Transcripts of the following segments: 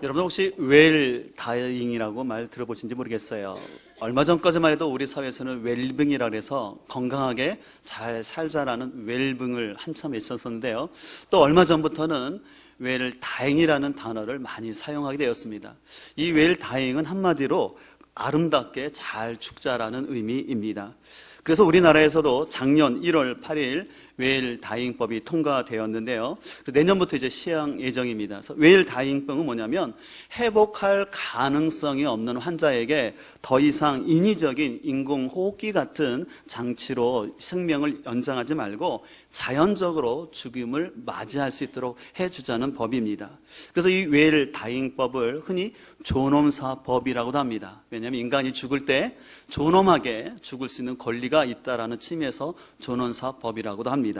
여러분 혹시 웰다잉이라고 말 들어보신지 모르겠어요. 얼마 전까지만 해도 우리 사회에서는 웰빙이라 해서 건강하게 잘 살자라는 웰빙을 한참 외쳤었는데요. 또 얼마 전부터는 웰다잉이라는 단어를 많이 사용하게 되었습니다. 이 웰다잉은 한마디로 아름답게 잘 죽자라는 의미입니다. 그래서 우리나라에서도 작년 1월 8일 웰다잉법이 통과되었는데요. 내년부터 이제 시행 예정입니다. 그래서 웰다잉법은 뭐냐면 회복할 가능성이 없는 환자에게 더 이상 인위적인 인공호흡기 같은 장치로 생명을 연장하지 말고 자연적으로 죽음을 맞이할 수 있도록 해주자는 법입니다. 그래서 이 웰다잉법을 흔히 존엄사법이라고도 합니다. 왜냐하면 인간이 죽을 때 존엄하게 죽을 수 있는 권리가 있다라는 측면에서 존엄사법이라고도 합니다.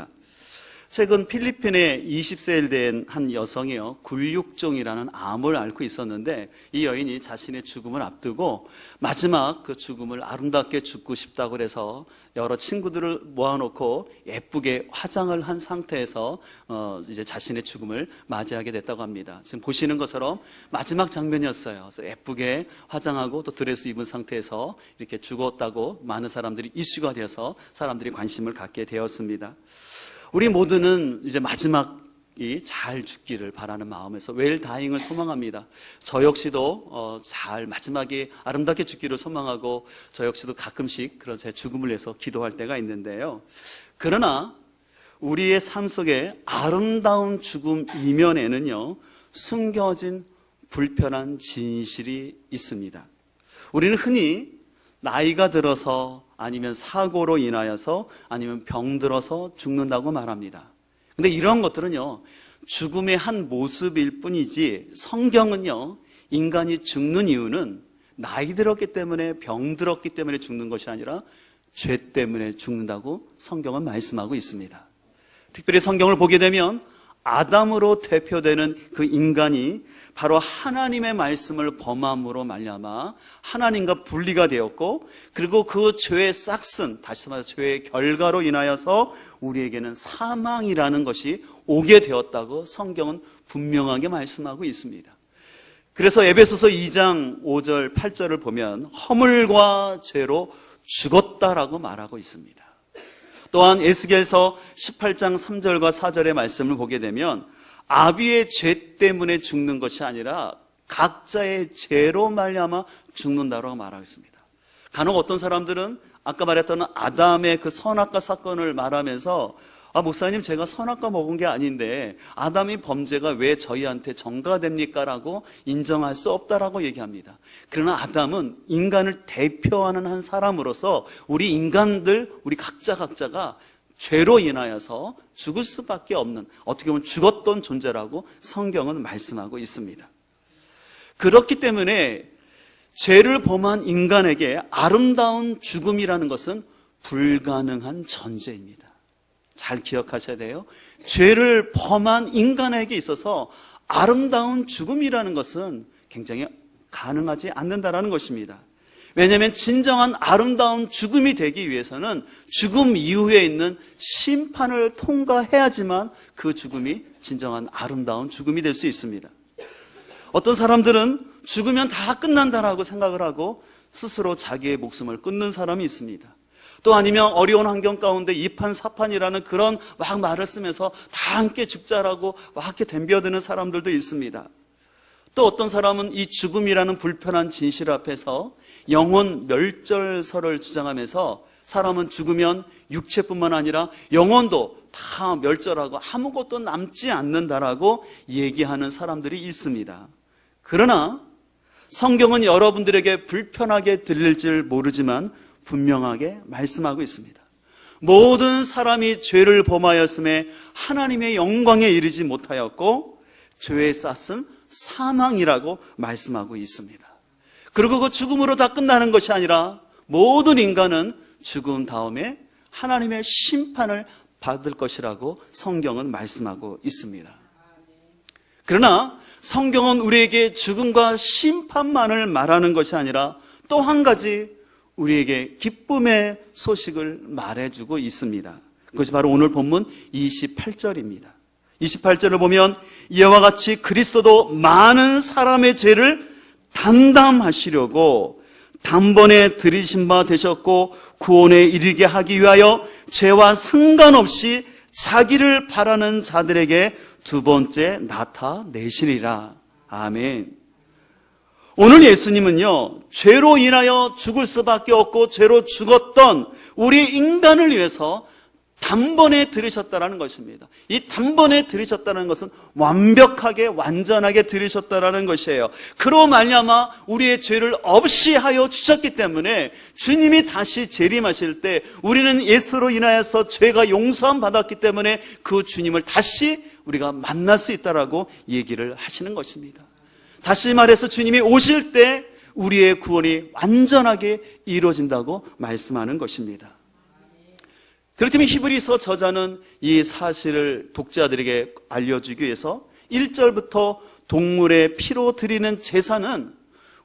최근 필리핀에 20세 된 한 여성이요, 굴육종이라는 암을 앓고 있었는데 이 여인이 자신의 죽음을 앞두고 마지막 그 죽음을 아름답게 죽고 싶다고 해서 여러 친구들을 모아놓고 예쁘게 화장을 한 상태에서 이제 자신의 죽음을 맞이하게 됐다고 합니다. 지금 보시는 것처럼 마지막 장면이었어요. 그래서 예쁘게 화장하고 또 드레스 입은 상태에서 이렇게 죽었다고 많은 사람들이 이슈가 되어서 사람들이 관심을 갖게 되었습니다. 우리 모두는 이제 마지막이 잘 죽기를 바라는 마음에서 웰다잉을 소망합니다. 저 역시도 잘 마지막이 아름답게 죽기를 소망하고 저 역시도 가끔씩 그런 제 죽음을 위해서 기도할 때가 있는데요. 그러나 우리의 삶 속에 아름다운 죽음 이면에는요, 숨겨진 불편한 진실이 있습니다. 우리는 흔히 나이가 들어서 아니면 사고로 인하여서 아니면 병들어서 죽는다고 말합니다. 근데 이런 것들은요, 죽음의 한 모습일 뿐이지 성경은요, 인간이 죽는 이유는 나이 들었기 때문에 병 들었기 때문에 죽는 것이 아니라 죄 때문에 죽는다고 성경은 말씀하고 있습니다. 특별히 성경을 보게 되면 아담으로 대표되는 그 인간이 바로 하나님의 말씀을 범함으로 말미암아 하나님과 분리가 되었고, 그리고 그 죄의 싹슨, 다시 말해서 죄의 결과로 인하여서 우리에게는 사망이라는 것이 오게 되었다고 성경은 분명하게 말씀하고 있습니다. 그래서 에베소서 2장 5절 8절을 보면 허물과 죄로 죽었다라고 말하고 있습니다. 또한 에스겔서 18장 3절과 4절의 말씀을 보게 되면 아비의 죄 때문에 죽는 것이 아니라 각자의 죄로 말미암아 죽는다라고 말하고 있습니다. 간혹 어떤 사람들은 아까 말했던 아담의 그 선악과 사건을 말하면서 목사님, 제가 선악과 먹은 게 아닌데 아담의 범죄가 왜 저희한테 전가됩니까? 라고 인정할 수 없다라고 얘기합니다. 그러나 아담은 인간을 대표하는 한 사람으로서 우리 인간들, 우리 각자가 죄로 인하여서 죽을 수밖에 없는, 어떻게 보면 죽었던 존재라고 성경은 말씀하고 있습니다. 그렇기 때문에 죄를 범한 인간에게 아름다운 죽음이라는 것은 불가능한 전제입니다. 잘 기억하셔야 돼요. 죄를 범한 인간에게 있어서 아름다운 죽음이라는 것은 굉장히 가능하지 않는다라는 것입니다. 왜냐하면 진정한 아름다운 죽음이 되기 위해서는 죽음 이후에 있는 심판을 통과해야지만 그 죽음이 진정한 아름다운 죽음이 될 수 있습니다. 어떤 사람들은 죽으면 다 끝난다라고 생각을 하고 스스로 자기의 목숨을 끊는 사람이 있습니다. 또 아니면 어려운 환경 가운데 이판사판이라는 그런 막 말을 쓰면서 다 함께 죽자라고 막 이렇게 덤벼드는 사람들도 있습니다. 또 어떤 사람은 이 죽음이라는 불편한 진실 앞에서 영혼 멸절설을 주장하면서 사람은 죽으면 육체뿐만 아니라 영혼도 다 멸절하고 아무것도 남지 않는다라고 얘기하는 사람들이 있습니다. 그러나 성경은 여러분들에게 불편하게 들릴지 모르지만 분명하게 말씀하고 있습니다. 모든 사람이 죄를 범하였음에 하나님의 영광에 이르지 못하였고 죄의 싹은 사망이라고 말씀하고 있습니다. 그리고 그 죽음으로 다 끝나는 것이 아니라 모든 인간은 죽은 다음에 하나님의 심판을 받을 것이라고 성경은 말씀하고 있습니다. 그러나 성경은 우리에게 죽음과 심판만을 말하는 것이 아니라 또 한 가지 우리에게 기쁨의 소식을 말해주고 있습니다. 그것이 바로 오늘 본문 28절입니다. 28절을 보면 이와 같이 그리스도도 많은 사람의 죄를 담당하시려고 단번에 들이신 바 되셨고 구원에 이르게 하기 위하여 죄와 상관없이 자기를 바라는 자들에게 두 번째 나타내시리라. 아멘. 오늘 예수님은요, 죄로 인하여 죽을 수밖에 없고 죄로 죽었던 우리 인간을 위해서 단번에 들으셨다는 것입니다. 이 단번에 들으셨다는 것은 완벽하게 완전하게 들으셨다는 것이에요. 그로 말미암아 우리의 죄를 없이 하여 주셨기 때문에 주님이 다시 재림하실 때 우리는 예수로 인하여서 죄가 용서함 받았기 때문에 그 주님을 다시 우리가 만날 수 있다라고 얘기를 하시는 것입니다. 다시 말해서 주님이 오실 때 우리의 구원이 완전하게 이루어진다고 말씀하는 것입니다. 그렇다면 히브리서 저자는 이 사실을 독자들에게 알려주기 위해서 1절부터 동물의 피로 드리는 제사는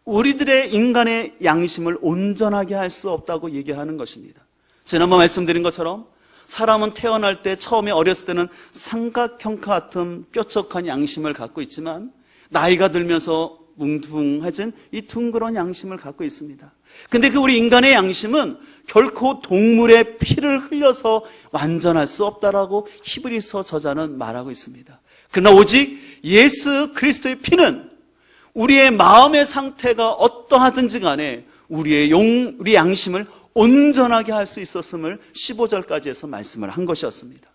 우리들의 인간의 양심을 온전하게 할 수 없다고 얘기하는 것입니다. 지난번 말씀드린 것처럼 사람은 태어날 때 처음에 어렸을 때는 삼각형 같은 뾰족한 양심을 갖고 있지만 나이가 들면서 뭉퉁해진 이 둥그런 양심을 갖고 있습니다. 근데 그 우리 인간의 양심은 결코 동물의 피를 흘려서 완전할 수 없다라고 히브리서 저자는 말하고 있습니다. 그러나 오직 예수 그리스도의 피는 우리의 마음의 상태가 어떠하든지 간에 우리 양심을 온전하게 할 수 있었음을 15절까지 해서 말씀을 한 것이었습니다.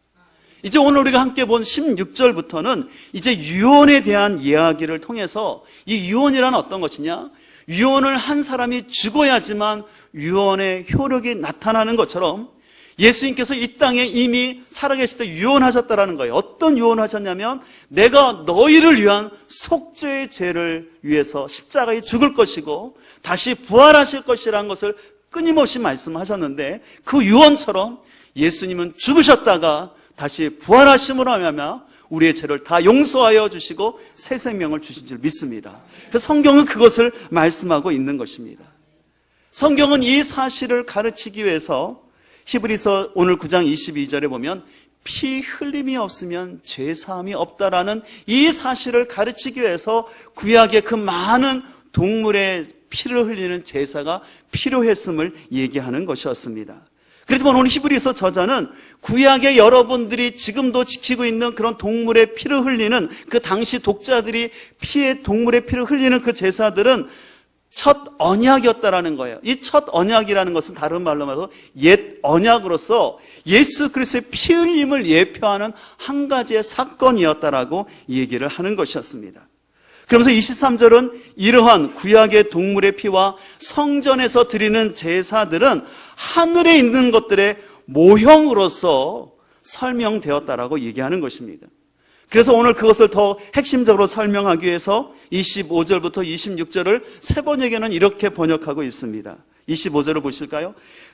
이제 오늘 우리가 함께 본 16절부터는 이제 유언에 대한 이야기를 통해서 이 유언이란 어떤 것이냐? 유언을 한 사람이 죽어야지만 유언의 효력이 나타나는 것처럼 예수님께서 이 땅에 이미 살아계실 때 유언하셨다라는 거예요. 어떤 유언을 하셨냐면 내가 너희를 위한 속죄의 죄를 위해서 십자가에 죽을 것이고 다시 부활하실 것이라는 것을 끊임없이 말씀하셨는데 그 유언처럼 예수님은 죽으셨다가 다시 부활하심으로 하면 우리의 죄를 다 용서하여 주시고 새 생명을 주신 줄 믿습니다. 그래서 성경은 그것을 말씀하고 있는 것입니다. 성경은 이 사실을 가르치기 위해서 히브리서 오늘 9장 22절에 보면 피 흘림이 없으면 죄 사함이 없다라는 이 사실을 가르치기 위해서 구약의 그 많은 동물의 피를 흘리는 제사가 필요했음을 얘기하는 것이었습니다. 그렇지만 오늘 히브리서 저자는 구약의 여러분들이 지금도 지키고 있는 그런 동물의 피를 흘리는 그 당시 독자들이 동물의 피를 흘리는 그 제사들은 첫 언약이었다라는 거예요. 이 첫 언약이라는 것은 다른 말로 말해서 옛 언약으로서 예수 그리스도의 피 흘림을 예표하는 한 가지의 사건이었다라고 얘기를 하는 것이었습니다. 그러면서 23절은 이러한 구약의 동물의 피와 성전에서 드리는 제사들은 하늘에 있는 것들의 모형으로서 설명되었다라고 얘기하는 것입니다. 그래서 오늘 그것을 더 핵심적으로 설명하기 위해서 25절부터 26절을 세 번역에는 이렇게 번역하고 있습니다. 25절을 보실까요?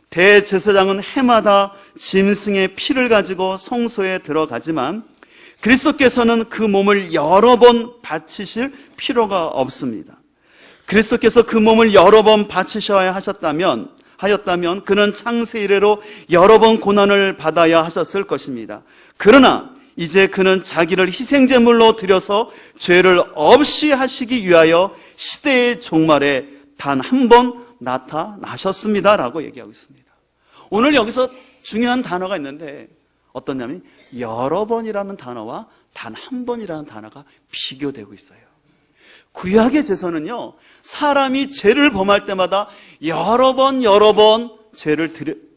대제사장은 해마다 짐승의 피를 가지고 성소에 들어가지만 그리스도께서는 그 몸을 여러 번 바치실 필요가 없습니다. 그리스도께서 그 몸을 여러 번 바치셔야 하였다면 그는 창세 이래로 여러 번 고난을 받아야 하셨을 것입니다. 그러나 이제 그는 자기를 희생제물로 드려서 죄를 없이 하시기 위하여 시대의 종말에 단 한 번 나타나셨습니다라고 얘기하고 있습니다. 오늘 여기서 중요한 단어가 있는데 어떠냐면 여러 번이라는 단어와 단 한 번이라는 단어가 비교되고 있어요. 구약의 제사는요, 사람이 죄를 범할 때마다 여러 번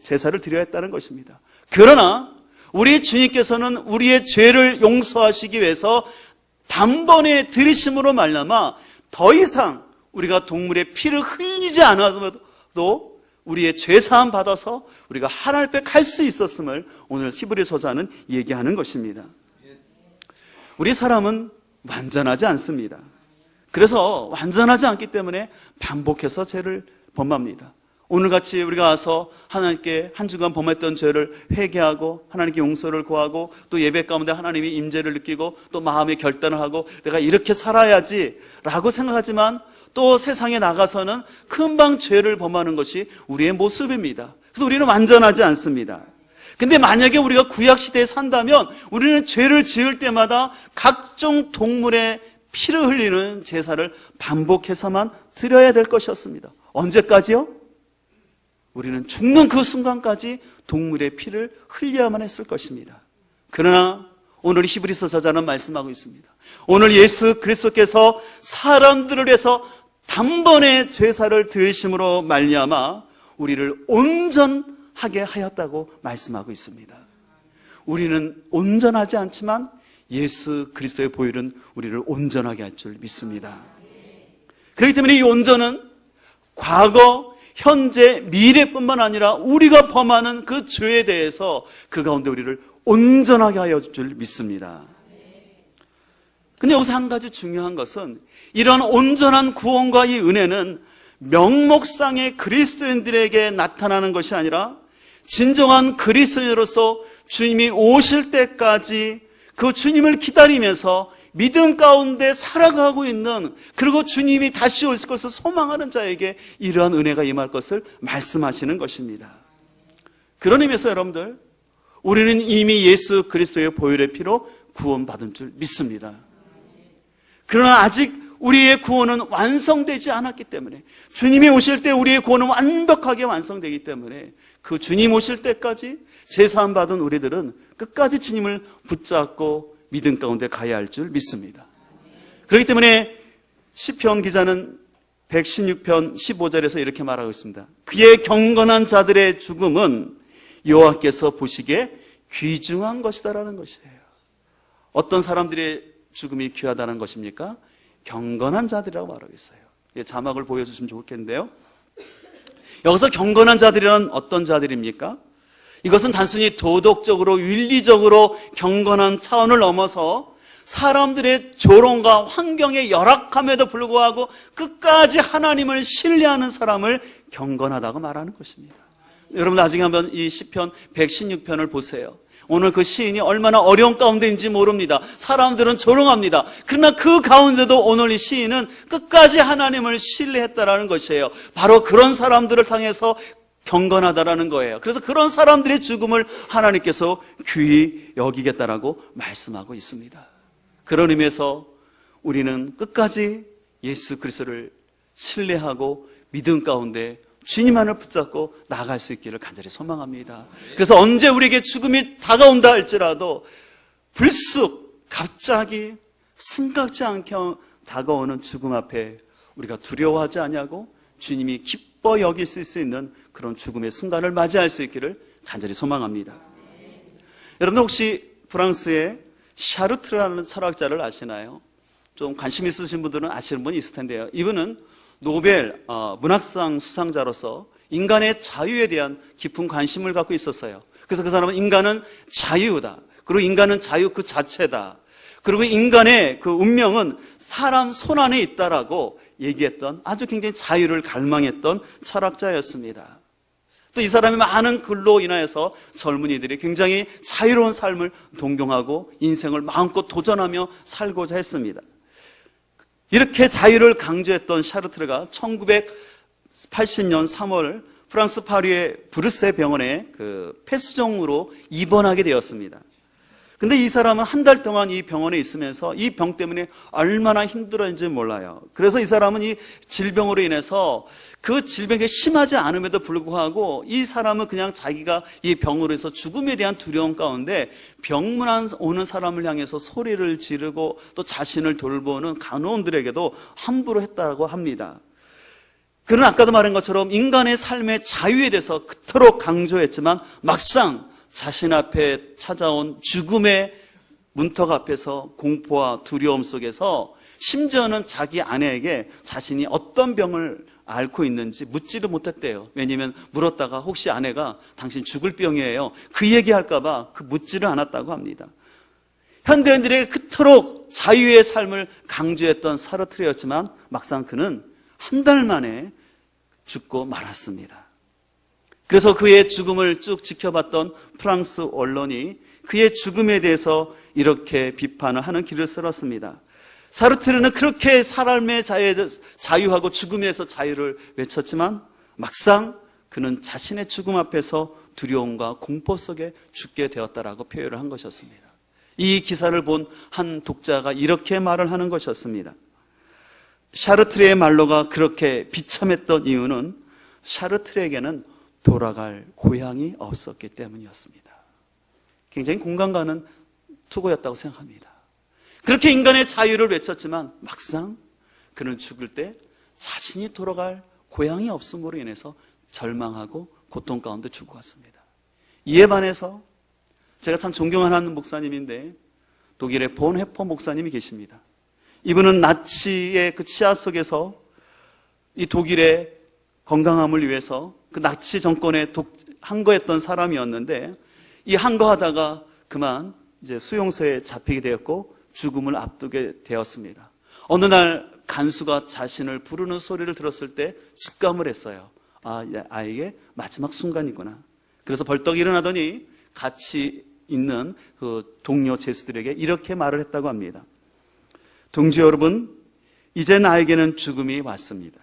제사를 드려야 했다는 것입니다. 그러나 우리 주님께서는 우리의 죄를 용서하시기 위해서 단번에 들이심으로 말미암아 더 이상 우리가 동물의 피를 흘리지 않아도 우리의 죄사함 받아서 우리가 하나님 앞에 갈 수 있었음을 오늘 히브리서자는 얘기하는 것입니다. 우리 사람은 완전하지 않습니다. 그래서 완전하지 않기 때문에 반복해서 죄를 범합니다. 오늘같이 우리가 와서 하나님께 한 주간 범했던 죄를 회개하고 하나님께 용서를 구하고 또 예배 가운데 하나님이 임재를 느끼고 또 마음의 결단을 하고 내가 이렇게 살아야지 라고 생각하지만 또 세상에 나가서는 금방 죄를 범하는 것이 우리의 모습입니다. 그래서 우리는 완전하지 않습니다. 근데 만약에 우리가 구약시대에 산다면 우리는 죄를 지을 때마다 각종 동물의 피를 흘리는 제사를 반복해서만 드려야 될 것이었습니다. 언제까지요? 우리는 죽는 그 순간까지 동물의 피를 흘려야만 했을 것입니다. 그러나 오늘 히브리서 저자는 말씀하고 있습니다. 오늘 예수 그리스도께서 사람들을 위해서 단번에 제사를 드리심으로 말미암아 우리를 온전하게 하였다고 말씀하고 있습니다. 우리는 온전하지 않지만 예수 그리스도의 보혈은 우리를 온전하게 할 줄 믿습니다. 그렇기 때문에 이 온전은 과거, 현재, 미래뿐만 아니라 우리가 범하는 그 죄에 대해서 그 가운데 우리를 온전하게 하여 줄 줄 믿습니다. 근데 여기서 한 가지 중요한 것은 이러한 온전한 구원과 이 은혜는 명목상의 그리스도인들에게 나타나는 것이 아니라 진정한 그리스도인으로서 주님이 오실 때까지 그 주님을 기다리면서 믿음 가운데 살아가고 있는, 그리고 주님이 다시 올 것을 소망하는 자에게 이러한 은혜가 임할 것을 말씀하시는 것입니다. 그런 의미에서 여러분들, 우리는 이미 예수 그리스도의 보혈의 피로 구원받은 줄 믿습니다. 그러나 아직 우리의 구원은 완성되지 않았기 때문에, 주님이 오실 때 우리의 구원은 완벽하게 완성되기 때문에 그 주님 오실 때까지 제사함 받은 우리들은 끝까지 주님을 붙잡고 믿음 가운데 가야 할 줄 믿습니다. 그렇기 때문에 시편 기자는 116편 15절에서 이렇게 말하고 있습니다. 그의 경건한 자들의 죽음은 여호와께서 보시기에 귀중한 것이다라는 것이에요. 어떤 사람들의 죽음이 귀하다는 것입니까? 경건한 자들이라고 말하고 있어요. 자막을 보여주시면 좋겠는데요. 여기서 경건한 자들이란 어떤 자들입니까? 이것은 단순히 도덕적으로 윤리적으로 경건한 차원을 넘어서 사람들의 조롱과 환경의 열악함에도 불구하고 끝까지 하나님을 신뢰하는 사람을 경건하다고 말하는 것입니다. 여러분 나중에 한번 이 시편 116편을 보세요. 오늘 그 시인이 얼마나 어려운 가운데인지 모릅니다. 사람들은 조롱합니다. 그러나 그 가운데도 오늘 이 시인은 끝까지 하나님을 신뢰했다라는 것이에요. 바로 그런 사람들을 향해서 경건하다라는 거예요. 그래서 그런 사람들의 죽음을 하나님께서 귀히 여기겠다라고 말씀하고 있습니다. 그런 의미에서 우리는 끝까지 예수 그리스도를 신뢰하고 믿음 가운데 주님만을 붙잡고 나아갈 수 있기를 간절히 소망합니다. 그래서 언제 우리에게 죽음이 다가온다 할지라도 불쑥 갑자기 생각지 않게 다가오는 죽음 앞에 우리가 두려워하지 아니하고 주님이 기뻐 여길 수 있는 그런 죽음의 순간을 맞이할 수 있기를 간절히 소망합니다. 여러분들 혹시 프랑스의 샤르트라는 철학자를 아시나요? 좀 관심 있으신 분들은 아시는 분이 있을 텐데요. 이분은 노벨 문학상 수상자로서 인간의 자유에 대한 깊은 관심을 갖고 있었어요. 그래서 그 사람은 인간은 자유다. 그리고 인간은 자유 그 자체다. 그리고 인간의 그 운명은 사람 손 안에 있다라고 얘기했던, 아주 굉장히 자유를 갈망했던 철학자였습니다. 또 이 사람이 많은 글로 인하여서 젊은이들이 굉장히 자유로운 삶을 동경하고 인생을 마음껏 도전하며 살고자 했습니다. 이렇게 자유를 강조했던 샤르트르가 1980년 3월 프랑스 파리의 브르세 병원에 그 폐수종으로 입원하게 되었습니다. 근데 이 사람은 한 달 동안 이 병원에 있으면서 이 병 때문에 얼마나 힘들었는지 몰라요. 그래서 이 사람은 이 질병으로 인해서 그 질병이 심하지 않음에도 불구하고 이 사람은 그냥 자기가 이 병으로 해서 죽음에 대한 두려움 가운데 병문 오는 사람을 향해서 소리를 지르고 또 자신을 돌보는 간호원들에게도 함부로 했다고 합니다. 그는 아까도 말한 것처럼 인간의 삶의 자유에 대해서 그토록 강조했지만 막상 자신 앞에 찾아온 죽음의 문턱 앞에서 공포와 두려움 속에서 심지어는 자기 아내에게 자신이 어떤 병을 앓고 있는지 묻지도 못했대요. 왜냐하면 물었다가 혹시 아내가 당신 죽을 병이에요, 그 얘기할까 봐 그 묻지를 않았다고 합니다. 현대인들에게 그토록 자유의 삶을 강조했던 사르트르였지만 막상 그는 한 달 만에 죽고 말았습니다. 그래서 그의 죽음을 쭉 지켜봤던 프랑스 언론이 그의 죽음에 대해서 이렇게 비판을 하는 길을 쓸었습니다. 사르트르는 그렇게 사람의 자유하고 죽음에서 자유를 외쳤지만 막상 그는 자신의 죽음 앞에서 두려움과 공포 속에 죽게 되었다라고 표현을 한 것이었습니다. 이 기사를 본 한 독자가 이렇게 말을 하는 것이었습니다. 샤르트르의 말로가 그렇게 비참했던 이유는 샤르트르에게는 돌아갈 고향이 없었기 때문이었습니다. 굉장히 공감 가는 투고였다고 생각합니다. 그렇게 인간의 자유를 외쳤지만 막상 그는 죽을 때 자신이 돌아갈 고향이 없음으로 인해서 절망하고 고통 가운데 죽어갔습니다. 이에 반해서 제가 참 존경하는 목사님인데 독일의 본헤퍼 목사님이 계십니다. 이분은 나치의 그 치하 속에서 이 독일의 건강함을 위해서 그 나치 정권에 항거했던 사람이었는데 이 항거하다가 그만 이제 수용소에 잡히게 되었고 죽음을 앞두게 되었습니다. 어느 날 간수가 자신을 부르는 소리를 들었을 때 직감을 했어요. 아이게 마지막 순간이구나. 그래서 벌떡 일어나더니 같이 있는 그 동료 제수들에게 이렇게 말을 했다고 합니다. 동지 여러분, 이제 나에게는 죽음이 왔습니다.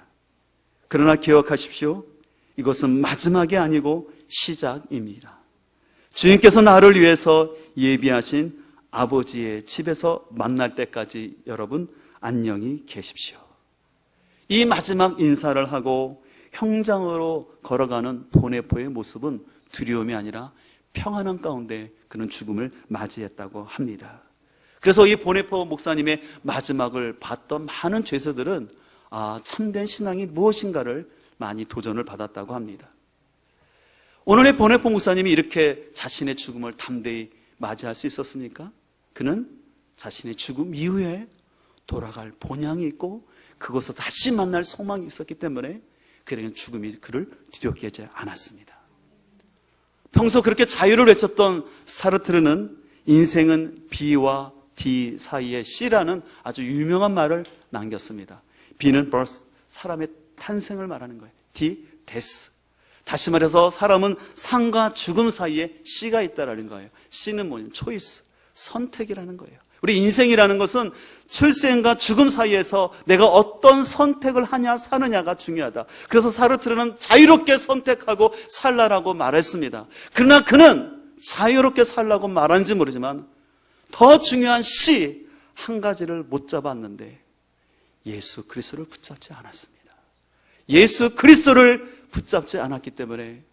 그러나 기억하십시오. 이것은 마지막이 아니고 시작입니다. 주님께서 나를 위해서 예비하신 아버지의 집에서 만날 때까지 여러분 안녕히 계십시오. 이 마지막 인사를 하고 형장으로 걸어가는 보네포의 모습은 두려움이 아니라 평안한 가운데 그는 죽음을 맞이했다고 합니다. 그래서 이 보네포 목사님의 마지막을 봤던 많은 죄수들은 참된 신앙이 무엇인가를 많이 도전을 받았다고 합니다. 오늘의 보네포 목사님이 이렇게 자신의 죽음을 담대히 맞이할 수 있었습니까? 그는 자신의 죽음 이후에 돌아갈 본향이 있고 그곳에서 다시 만날 소망이 있었기 때문에 그에게는 죽음이 그를 두렵게 하지 않았습니다. 평소 그렇게 자유를 외쳤던 사르트르는 인생은 B와 D 사이에 C라는 아주 유명한 말을 남겼습니다. B는 birth, 사람의 탄생을 말하는 거예요. D, death. 다시 말해서 사람은 삶과 죽음 사이에 C가 있다는 거예요. C는 뭐냐면 choice, 선택이라는 거예요. 우리 인생이라는 것은 출생과 죽음 사이에서 내가 어떤 선택을 하냐 사느냐가 중요하다. 그래서 사르트르는 자유롭게 선택하고 살라라고 말했습니다. 그러나 그는 자유롭게 살라고 말한지 모르지만 더 중요한 C 한 가지를 못 잡았는데 예수 그리스도를 붙잡지 않았습니다. 예수 그리스도를 붙잡지 않았기 때문에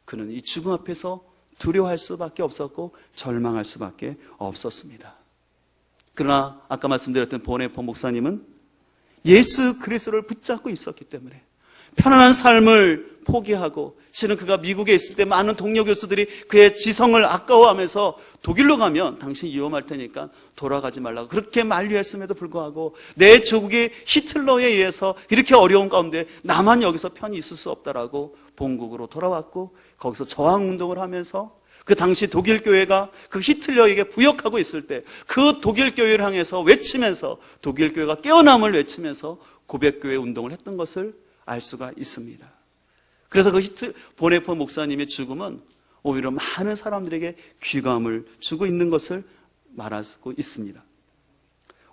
그는 이 죽음 앞에서 두려워할 수밖에 없었고 절망할 수밖에 없었습니다. 그러나 아까 말씀드렸던 보네포 목사님은 예수 그리스도를 붙잡고 있었기 때문에 편안한 삶을 포기하고 실은 그가 미국에 있을 때 많은 동료 교수들이 그의 지성을 아까워하면서 독일로 가면 당신 위험할 테니까 돌아가지 말라고 그렇게 만류했음에도 불구하고 내 조국이 히틀러에 의해서 이렇게 어려운 가운데 나만 여기서 편히 있을 수 없다라고 본국으로 돌아왔고 거기서 저항운동을 하면서 그 당시 독일 교회가 그 히틀러에게 부역하고 있을 때 그 독일 교회를 향해서 외치면서 독일 교회가 깨어남을 외치면서 고백교회 운동을 했던 것을 알 수가 있습니다. 그래서 그 보네포 목사님의 죽음은 오히려 많은 사람들에게 귀감을 주고 있는 것을 말할 수 있습니다.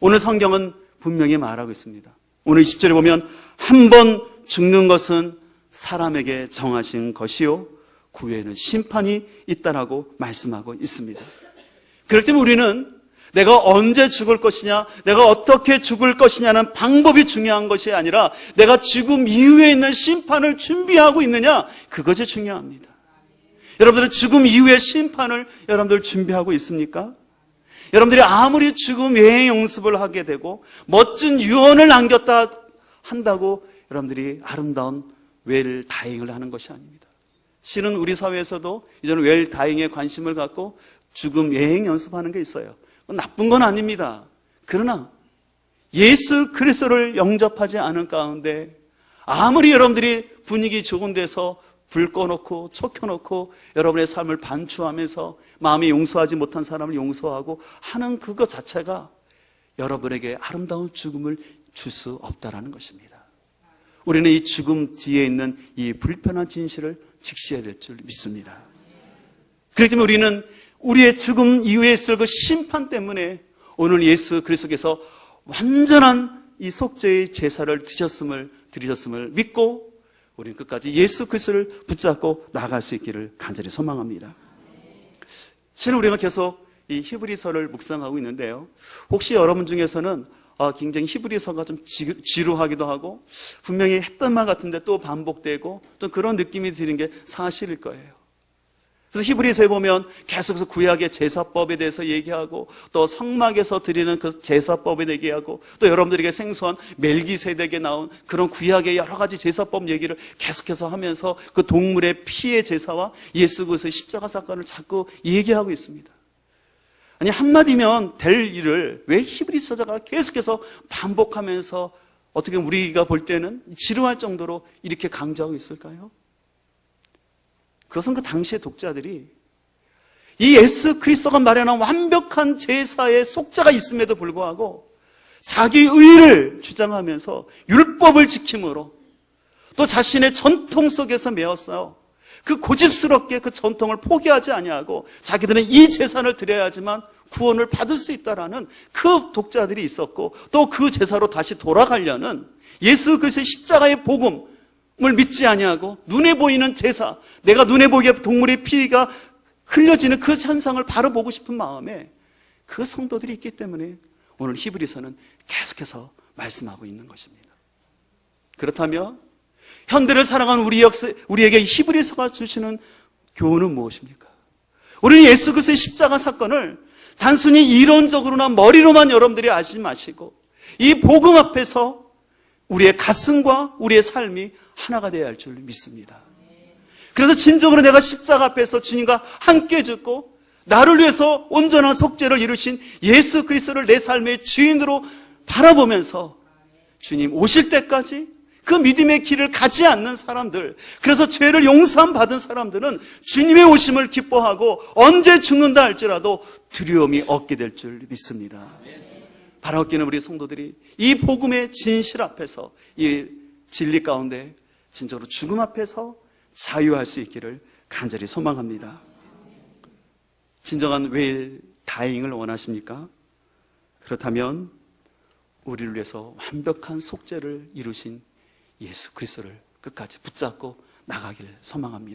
오늘 성경은 분명히 말하고 있습니다. 오늘 20절에 보면 한 번 죽는 것은 사람에게 정하신 것이요 그 후에는 심판이 있다라고 말씀하고 있습니다. 그렇기 때문에 우리는 내가 언제 죽을 것이냐, 내가 어떻게 죽을 것이냐는 방법이 중요한 것이 아니라 내가 죽음 이후에 있는 심판을 준비하고 있느냐, 그것이 중요합니다. 여러분들은 죽음 이후의 심판을 여러분들 준비하고 있습니까? 여러분들이 아무리 죽음 외의 연습을 하게 되고 멋진 유언을 남겼다 한다고 여러분들이 아름다운 웰다잉을 하는 것이 아닙니다. 실은 우리 사회에서도 이제는 웰다잉에 관심을 갖고 죽음 예행 연습하는 게 있어요. 나쁜 건 아닙니다. 그러나 예수 그리스도를 영접하지 않은 가운데 아무리 여러분들이 분위기 좋은 데서 불 꺼놓고 초 켜놓고 여러분의 삶을 반추하면서 마음이 용서하지 못한 사람을 용서하고 하는 그것 자체가 여러분에게 아름다운 죽음을 줄 수 없다라는 것입니다. 우리는 이 죽음 뒤에 있는 이 불편한 진실을 직시해야 될 줄 믿습니다. 그렇기 때문에 우리는 우리의 죽음 이후에 있을 그 심판 때문에 오늘 예수 그리스도께서 완전한 이 속죄의 제사를 드리셨음을 믿고 우리는 끝까지 예수 그리스도를 붙잡고 나아갈 수 있기를 간절히 소망합니다. 실은 우리가 계속 이 히브리서를 묵상하고 있는데요, 혹시 여러분 중에서는 굉장히 히브리서가 좀 지루하기도 하고 분명히 했던 말 같은데 또 반복되고 좀 그런 느낌이 드는 게 사실일 거예요. 그래서 히브리서에 보면 계속해서 구약의 제사법에 대해서 얘기하고 또 성막에서 드리는 그 제사법에 얘기하고 또 여러분들에게 생소한 멜기세덱에 나온 그런 구약의 여러 가지 제사법 얘기를 계속해서 하면서 그 동물의 피의 제사와 예수 그리스도의 십자가 사건을 자꾸 얘기하고 있습니다. 아니, 한마디면 될 일을 왜 히브리서자가 계속해서 반복하면서 어떻게 우리가 볼 때는 지루할 정도로 이렇게 강조하고 있을까요? 그것은 그 당시의 독자들이 이 예수 그리스도가 마련한 완벽한 제사의 속죄가 있음에도 불구하고 자기 의를 주장하면서 율법을 지킴으로 또 자신의 전통 속에서 매었어요. 그 고집스럽게 그 전통을 포기하지 아니하고 자기들은 이 제사를 드려야지만 구원을 받을 수 있다라는 그 독자들이 있었고 또 그 제사로 다시 돌아가려는 예수 그리스도의 십자가의 복음을 믿지 아니하고 눈에 보이는 제사, 내가 눈에 보기에 동물의 피가 흘려지는 그 현상을 바로 보고 싶은 마음에 그 성도들이 있기 때문에 오늘 히브리서는 계속해서 말씀하고 있는 것입니다. 그렇다면 현대를 살아가는 우리에게 히브리서가 주시는 교훈은 무엇입니까? 우리는 예수 그리스도의 십자가 사건을 단순히 이론적으로나 머리로만 여러분들이 아시지 마시고 이 복음 앞에서 우리의 가슴과 우리의 삶이 하나가 되어야 할 줄 믿습니다. 그래서 진정으로 내가 십자가 앞에서 주님과 함께 죽고 나를 위해서 온전한 속죄를 이루신 예수 그리스도를 내 삶의 주인으로 바라보면서 주님 오실 때까지 그 믿음의 길을 가지 않는 사람들, 그래서 죄를 용서함 받은 사람들은 주님의 오심을 기뻐하고 언제 죽는다 할지라도 두려움이 없게 될 줄 믿습니다. 바라옵기는 우리 성도들이 이 복음의 진실 앞에서 이 진리 가운데 진정으로 죽음 앞에서 자유할 수 있기를 간절히 소망합니다. 진정한 웨일 다잉을 원하십니까? 그렇다면 우리를 위해서 완벽한 속죄를 이루신 예수 그리스도를 끝까지 붙잡고 나가길 소망합니다.